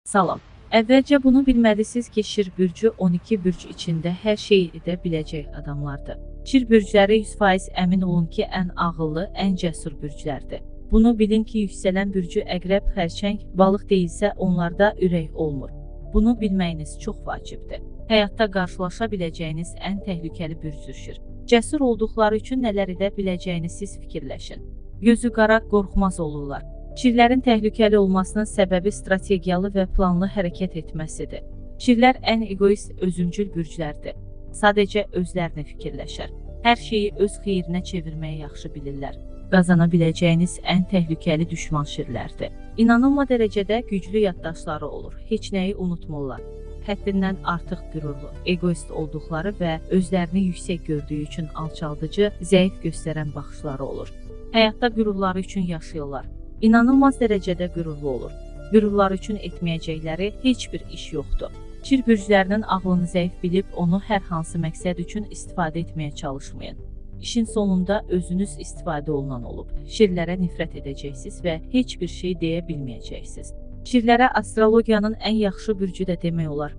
Salam. Əvvəlcə bunu bilməlisiniz ki, Şir bürcü 12 bürc içində hər şey edə biləcək adamlardır. Şir bürcləri 100% əmin olun ki, ən ağıllı, ən cəsur bürclərdir. Bunu bilin ki, yüksələn bürcü əqrəb, xərçəng, balıq deyilsə onlarda ürək olmur. Bunu bilməyiniz çox vacibdir. Həyatda qarşılaşa biləcəyiniz ən təhlükəli bürcdür Şir. Cəsur olduqları üçün nələr edə biləcəyini siz fikirləşin. Gözü qara, qorxmaz olurlar. Şirlərin təhlükəli olmasının səbəbi strategiyalı və planlı hərəkət etməsidir. Şirlər ən egoist, özümcül bürclərdir. Sadəcə özlərini fikirləşər. Hər şeyi öz xeyrinə çevirməyi yaxşı bilirlər. Qazana biləcəyiniz ən təhlükəli düşman şirlərdir. İnanılmaz dərəcədə güclü yaddaşları olur. Heç nəyi unutmurlar. Həddindən artıq qürurlu, egoist olduqları və özlərini yüksək gördüyü üçün alçaldıcı, zəif göstərən baxışları olur. Həyatda qürurları üçün yaşayırlar. İnanılmaz dərəcədə qürurlu olur. Qürurlar üçün etməyəcəkləri heç bir iş yoxdur. Şir bürclərinin ağlını zəif bilib onu hər hansı məqsəd üçün istifadə etməyə çalışmayın. İşin sonunda özünüz istifadə olunan olub. Şirlərə nifrət edəcəksiniz və heç bir şey deyə bilməyəcəksiniz. Şirlərə astrologiyanın ən yaxşı bürcü də demək olar.